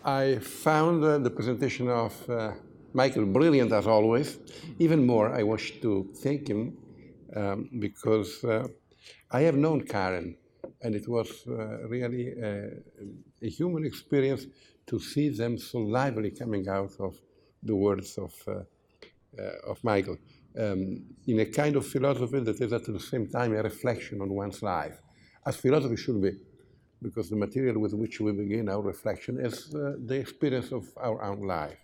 I found the presentation of Michael brilliant as always. Even more, I wish to thank him because I have known Karen, and it was really a human experience to see them so lively coming out of the words of Michael in a kind of philosophy that is at the same time a reflection on one's life, as philosophy should be, because the material with which we begin our reflection is the experience of our own life.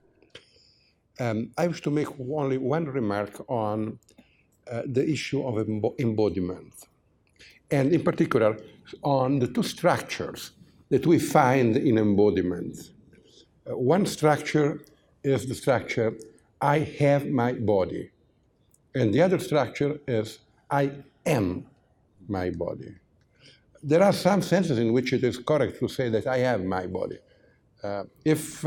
I wish to make only one remark on the issue of embodiment, and in particular on the two structures that we find in embodiment. One structure is the structure, I have my body, and the other structure is, I am my body. There are some senses in which it is correct to say that I have my body. If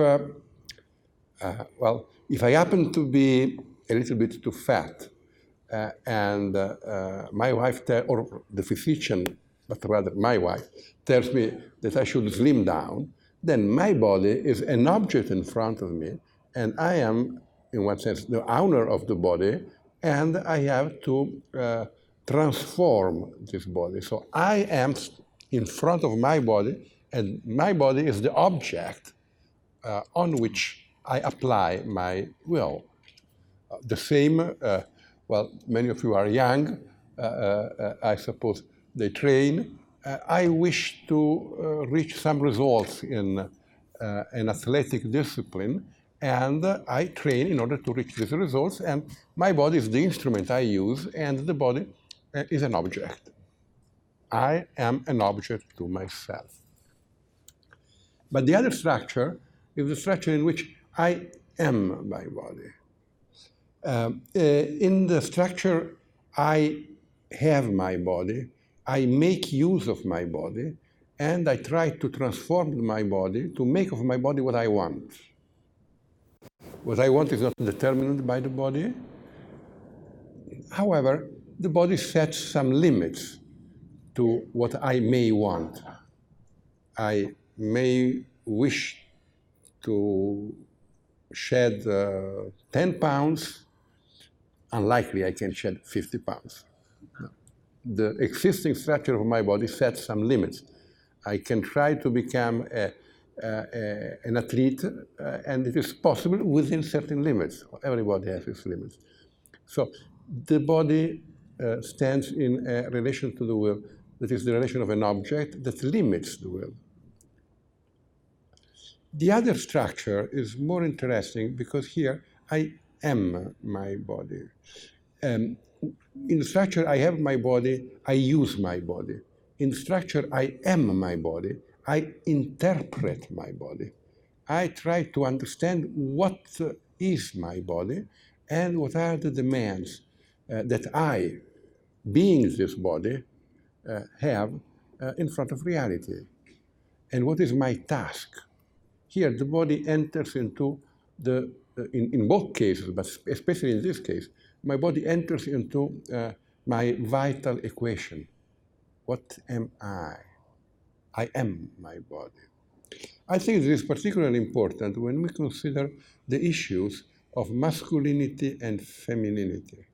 I happen to be a little bit too fat, and my wife, or the physician, but rather my wife, tells me that I should slim down, then my body is an object in front of me, and I am, in one sense, the owner of the body, and I have to transform this body. So I am in front of my body, and my body is the object on which I apply my will. The same, many of you are young, I suppose they train. I wish to reach some results in an athletic discipline, and I train in order to reach these results, and my body is the instrument I use, and the body is an object. I am an object to myself. But the other structure is the structure in which I am my body. In the structure, I have my body, I make use of my body, and I try to transform my body to make of my body what I want. What I want is not determined by the body. However, the body sets some limits to what I may want. I may wish to shed 10 pounds. Unlikely I can shed 50 pounds. The existing structure of my body sets some limits. I can try to become an athlete, and it is possible within certain limits. Everybody has its limits. So the body stands in a relation to the will that is the relation of an object that limits the will. The other structure is more interesting because here I am my body. In the structure I have my body, I use my body. In the structure I am my body, I interpret my body. I try to understand what is my body and what are the demands that I, being this body, have in front of reality. And what is my task? Here, the body enters into the, in both cases, but especially in this case, my body enters into my vital equation. What am I? I am my body. I think this is particularly important when we consider the issues of masculinity and femininity.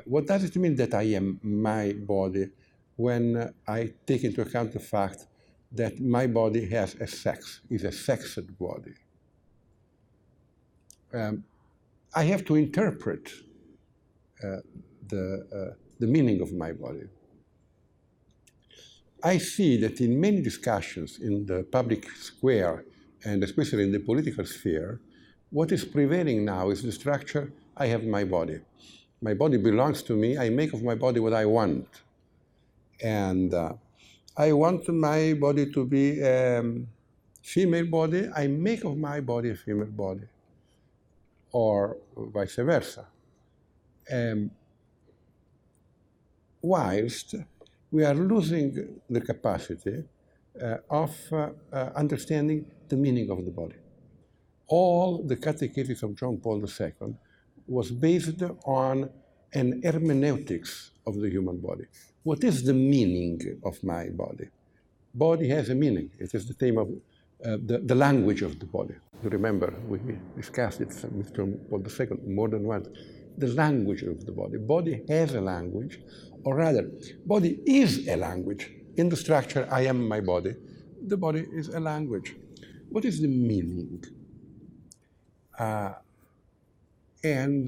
What does it mean that I am my body when I take into account the fact that my body has a sex, is a sexed body? I have to interpret the meaning of my body. I see that in many discussions in the public square, and especially in the political sphere, what is prevailing now is the structure, I have my body. My body belongs to me, I make of my body what I want. And I want my body to be a female body, I make of my body a female body, or vice versa. Whilst we are losing the capacity of understanding the meaning of the body. All the catechesis of John Paul II was based on an hermeneutics of the human body. What is the meaning of my body? Body has a meaning. It is the theme of the language of the body. You remember, we discussed it with John Paul II more than once. The language of the body. Body has a language, or rather, body is a language. In the structure, I am my body. The body is a language. What is the meaning? In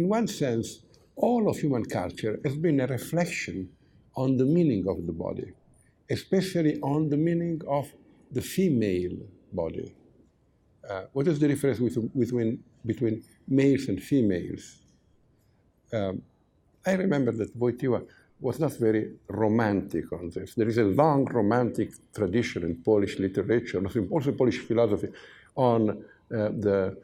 one sense, all of human culture has been a reflection on the meaning of the body, especially on the meaning of the female body. What is the difference between males and females? I remember that Wojtyła was not very romantic on this. There is a long romantic tradition in Polish literature, also in Polish philosophy, on the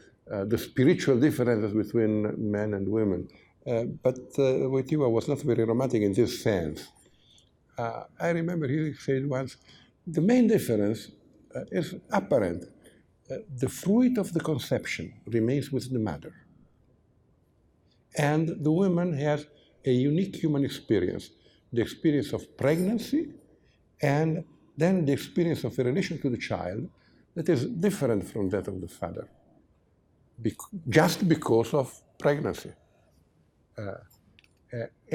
spiritual differences between men and women. But Wojtyła was not very romantic in this sense. I remember he said once, the main difference is apparent. The fruit of the conception remains with the mother. And the woman has a unique human experience, the experience of pregnancy, and then the experience of a relation to the child that is different from that of the father, just because of pregnancy.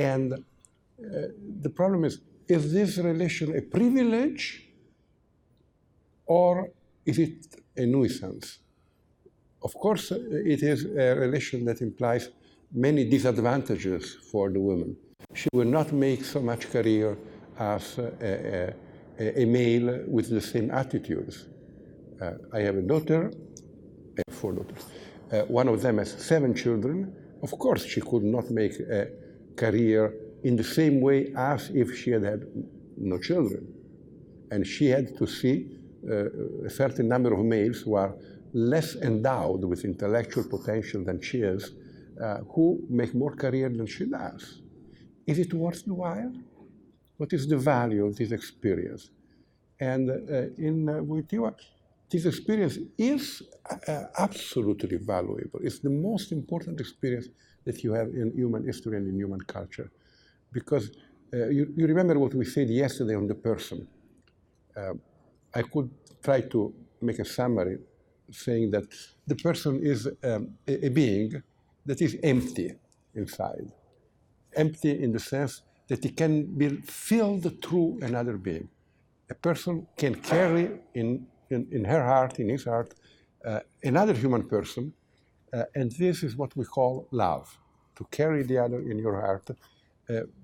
The problem is this relation a privilege or is it a nuisance? Of course, it is a relation that implies many disadvantages for the woman. She will not make so much career as a male with the same attitudes. I have a daughter, I have 4 daughters. One of them has 7 children. Of course, she could not make a career in the same way as if she had had no children. And she had to see a certain number of males who are less endowed with intellectual potential than she is, who make more career than she does. Is it worth the while? What is the value of this experience? And in Wojtyła, this experience is absolutely valuable. It's the most important experience that you have in human history and in human culture. Because you remember what we said yesterday on the person. I could try to make a summary saying that the person is a being that is empty inside. Empty in the sense that it can be filled through another being. A person can carry in her heart, in his heart, another human person, and this is what we call love. To carry the other in your heart,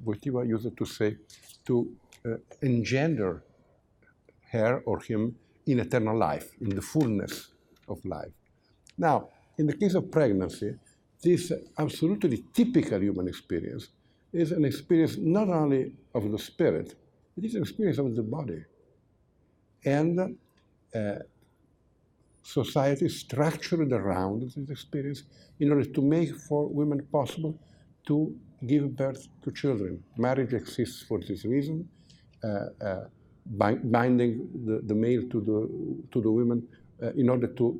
Wojtyła used to say, to engender her or him in eternal life, in the fullness of life. Now, in the case of pregnancy, this absolutely typical human experience is an experience not only of the spirit, it is an experience of the body. And society is structured around this experience in order to make for women possible to give birth to children. Marriage exists for this reason, binding the male to the woman in order to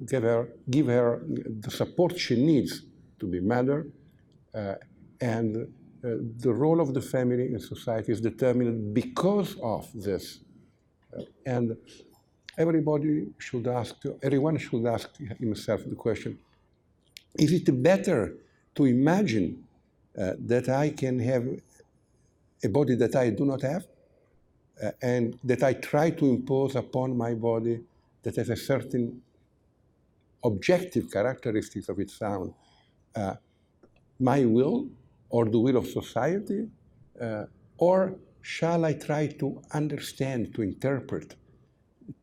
give her the support she needs to be mother, and the role of the family in society is determined because of this. And everyone should ask himself the question, is it better to imagine that I can have a body that I do not have, and that I try to impose upon my body that has a certain objective characteristics of its own, my will or the will of society, or shall I try to understand, to interpret,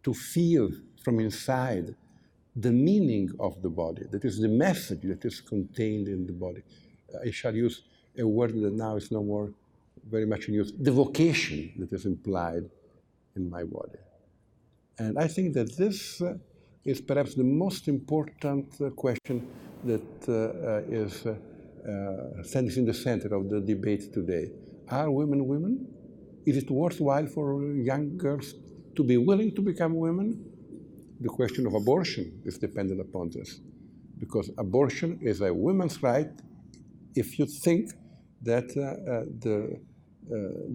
to feel from inside the meaning of the body, that is the message that is contained in the body. I shall use a word that now is no more very much in use, the vocation that is implied in my body. And I think that this is perhaps the most important question that stands in the center of the debate today. Are women women? Is it worthwhile for young girls to be willing to become women? The question of abortion is dependent upon this, because abortion is a woman's right if you think that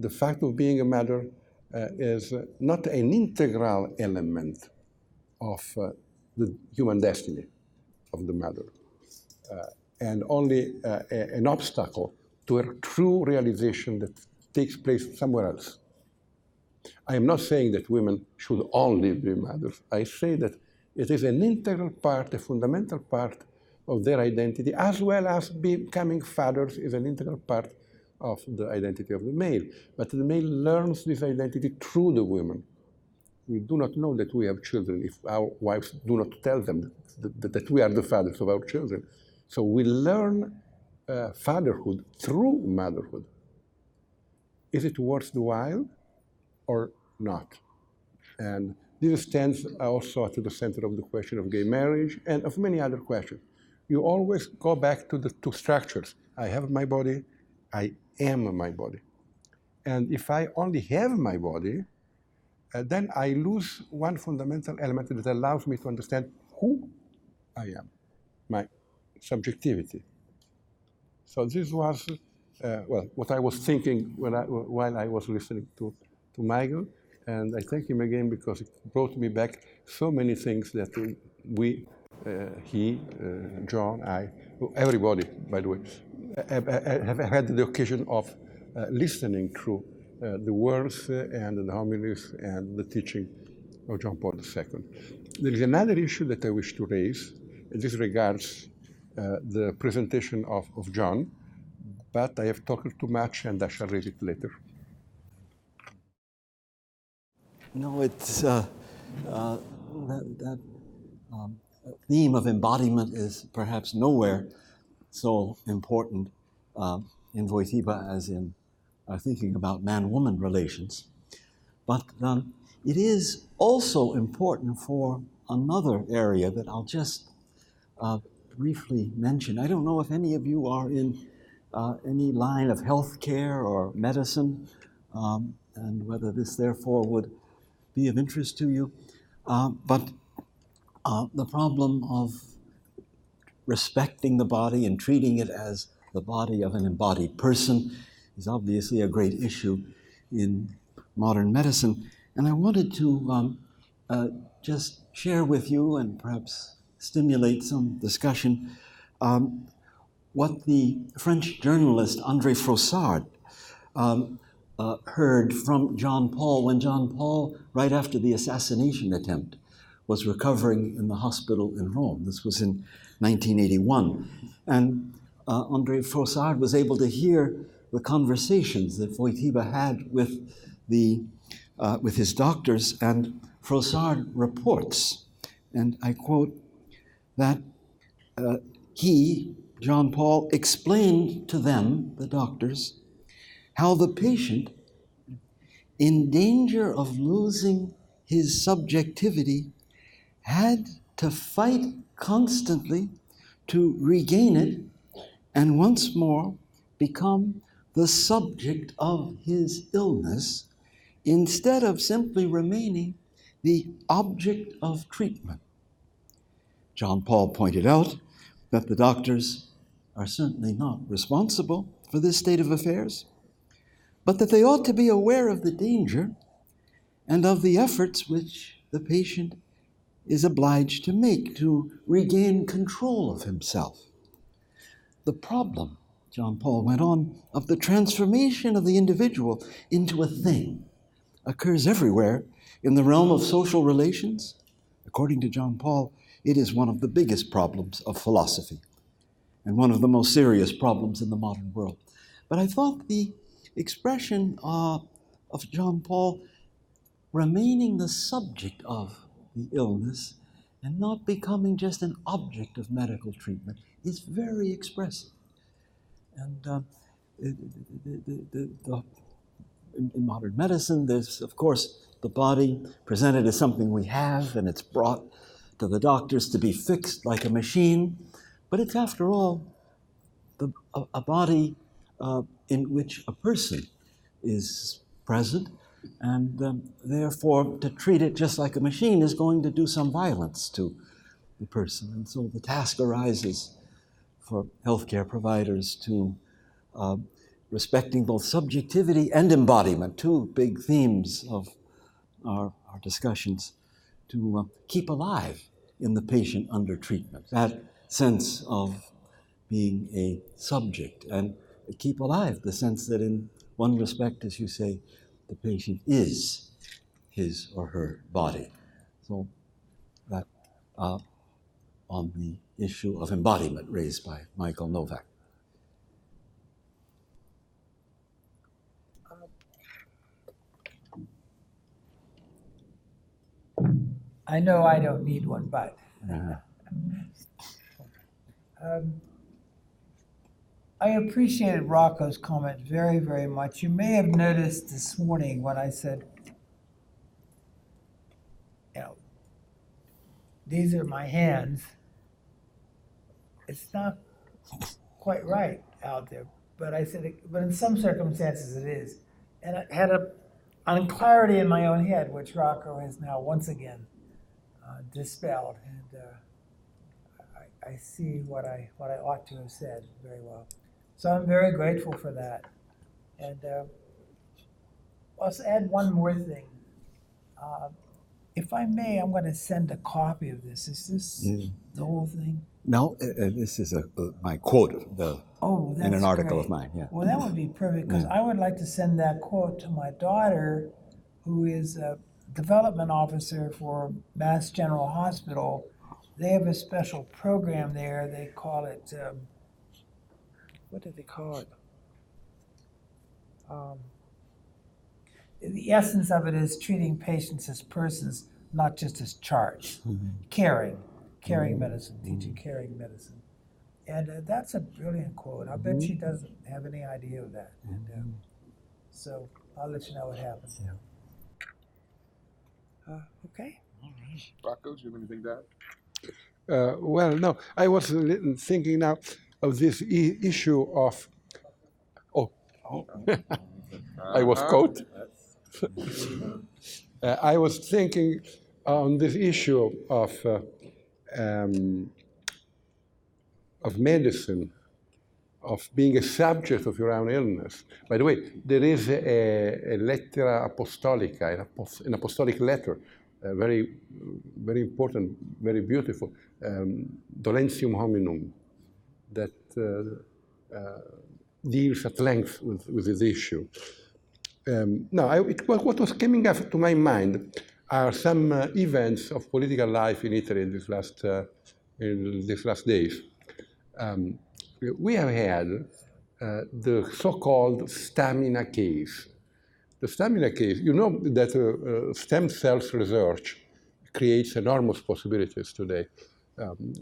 the fact of being a mother is not an integral element of the human destiny of the mother, and only an obstacle to a true realization that takes place somewhere else. I am not saying that women should only be mothers. I say that it is an integral part, a fundamental part of their identity, as well as becoming fathers is an integral part of the identity of the male. But the male learns this identity through the women. We do not know that we have children if our wives do not tell them that we are the fathers of our children. So we learn fatherhood through motherhood. Is it worth the while or not? And this stands also at the center of the question of gay marriage and of many other questions. You always go back to the two structures. I have my body, I am my body. And if I only have my body, then I lose one fundamental element that allows me to understand who I am, my subjectivity. So this was, what I was thinking while I was listening to Michael, and I thank him again because it brought me back so many things that we, he, John, I, everybody, by the way, have had the occasion of listening through the words and the homilies and the teaching of John Paul II. There is another issue that I wish to raise. This regards the presentation of John, but I have talked too much and I shall raise it later. No, it's that theme of embodiment is perhaps nowhere so important in Wojtyła as in thinking about man-woman relations. But it is also important for another area that I'll just briefly mention. I don't know if any of you are in any line of healthcare or medicine, and whether this therefore would be of interest to you. But the problem of respecting the body and treating it as the body of an embodied person is obviously a great issue in modern medicine. And I wanted to just share with you and perhaps stimulate some discussion what the French journalist André Frossard heard from John Paul when John Paul, right after the assassination attempt, was recovering in the hospital in Rome. This was in 1981. And André Frossard was able to hear the conversations that Wojtyła had with his doctors, and Frossard reports, and I quote, that he, John Paul, explained to them, the doctors, how the patient, in danger of losing his subjectivity, had to fight constantly to regain it and once more become the subject of his illness instead of simply remaining the object of treatment. John Paul pointed out that the doctors are certainly not responsible for this state of affairs, but that they ought to be aware of the danger and of the efforts which the patient is obliged to make to regain control of himself. The problem, John Paul went on, of the transformation of the individual into a thing occurs everywhere in the realm of social relations. According to John Paul, it is one of the biggest problems of philosophy and one of the most serious problems in the modern world. But I thought the expression of John Paul remaining the subject of the illness and not becoming just an object of medical treatment is very expressive. And in modern medicine, there's, of course, the body presented as something we have, and it's brought to the doctors to be fixed like a machine. But it's, after all, a body in which a person is present, and therefore to treat it just like a machine is going to do some violence to the person. And so the task arises for healthcare providers to respecting both subjectivity and embodiment, two big themes of our discussions, to keep alive in the patient under treatment that sense of being a subject, and keep alive the sense that in one respect, as you say, the patient is his or her body. So that on the issue of embodiment raised by Michael Novak. I know I don't need one, but I appreciated Rocco's comment very, very much. You may have noticed this morning when I said, these are my hands. It's not quite right out there, but I said, but in some circumstances it is. And I had an unclarity in my own head, which Rocco has now once again dispelled, and I see what I ought to have said very well. So I'm very grateful for that. And let's add one more thing. If I may, I'm going to send a copy of this. Is this the whole thing? No, this is my quote in an article great. of mine. Yeah. Well, that would be perfect, because I would like to send that quote to my daughter, who is a development officer for Mass General Hospital. They have a special program there. They call it, what do they call it? The essence of it is treating patients as persons, not just as charts. Caring medicine, teaching caring medicine. And that's a brilliant quote. I bet she doesn't have any idea of that. And so I'll let you know what happens. Okay. All right. Rocco, do you have anything to add? Well, no, I was thinking now of this issue of, I was caught. I was thinking on this issue of medicine, of being a subject of your own illness. By the way, there is a lettera apostolica, an apostolic letter, very, very important, very beautiful, Dolentium Hominum, that deals at length with this issue. Now, what was coming up to my mind are some events of political life in Italy in these last days. We have had the so-called stamina case. The stamina case, you know that stem cells research creates enormous possibilities today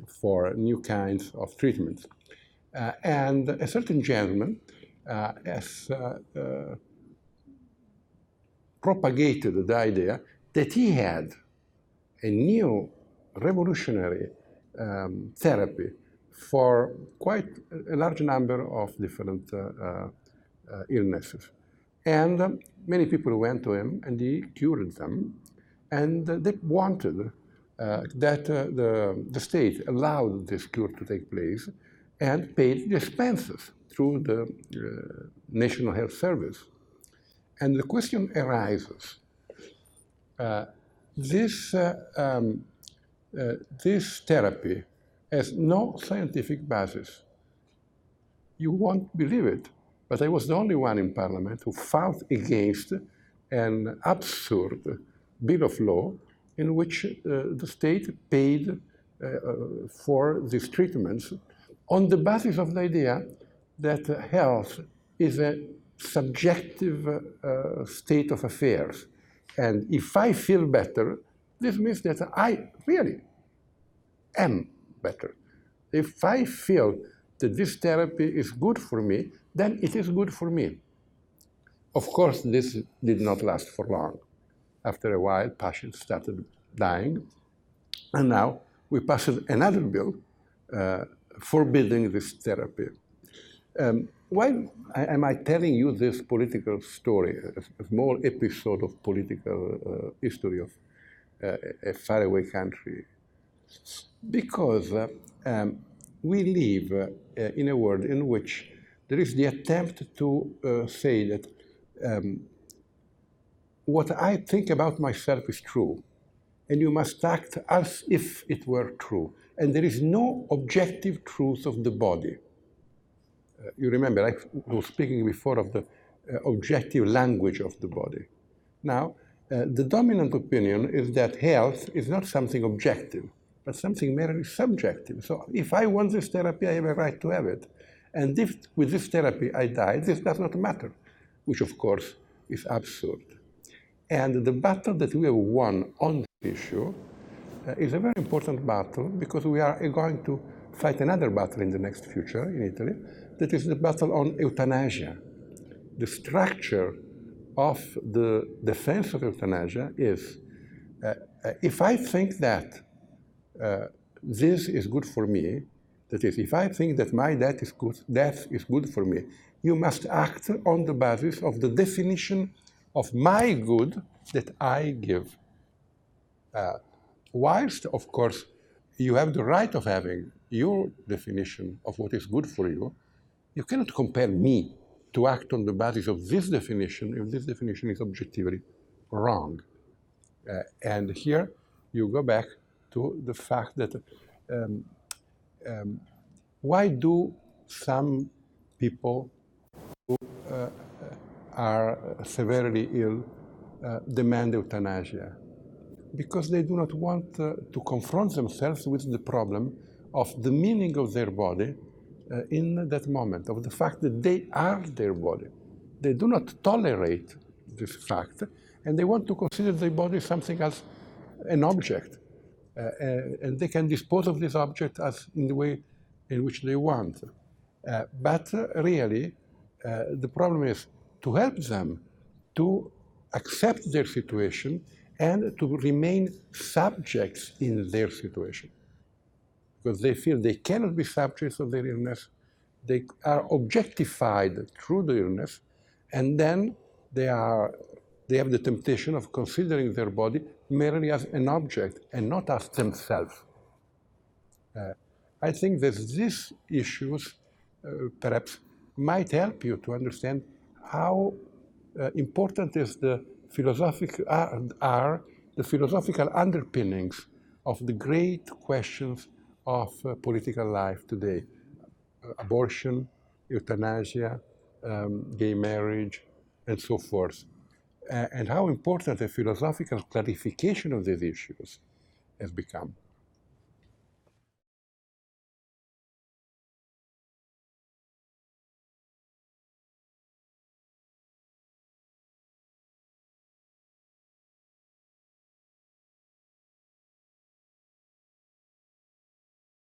for new kinds of treatments. And a certain gentleman has propagated the idea that he had a new revolutionary therapy for quite a large number of different illnesses. And many people went to him and he cured them. And they wanted that the state allowed this cure to take place and paid the expenses through the National Health Service. And the question arises, this therapy has no scientific basis. You won't believe it, but I was the only one in Parliament who fought against an absurd bill of law in which the state paid for these treatments on the basis of the idea that health is a subjective state of affairs. And if I feel better, this means that I really am better. If I feel that this therapy is good for me, then it is good for me. Of course, this did not last for long. After a while, patients started dying. And now we passed another bill forbidding this therapy. Why am I telling you this political story, a small episode of political history of a faraway country? Because we live in a world in which there is the attempt to say that what I think about myself is true, and you must act as if it were true. And there is no objective truth of the body. You remember, I was speaking before of the objective language of the body. Now, the dominant opinion is that health is not something objective, but something merely subjective. So if I want this therapy, I have a right to have it. And if with this therapy I die, this does not matter, which of course is absurd. And the battle that we have won on this issue is a very important battle, because we are going to fight another battle in the next future in Italy, that is the battle on euthanasia. The structure of the defense of euthanasia is, if I think that this is good for me, that is, if I think that my death is good for me, you must act on the basis of the definition of my good that I give. Whilst, of course, you have the right of having your definition of what is good for you, you cannot compel me to act on the basis of this definition if this definition is objectively wrong. And here you go back to the fact that why do some people who are severely ill demand euthanasia? Because they do not want to confront themselves with the problem of the meaning of their body in that moment, of the fact that they are their body. They do not tolerate this fact, and they want to consider their body something as an object. And they can dispose of this object as in the way in which they want. But really, the problem is to help them to accept their situation and to remain subjects in their situation. Because they feel they cannot be subjects of their illness, they are objectified through the illness, and then they have the temptation of considering their body merely as an object and not as themselves. I think that these issues perhaps might help you to understand how important is the philosophical underpinnings of the great questions of political life today. Abortion, euthanasia, gay marriage, and so forth. And how important a philosophical clarification of these issues has become.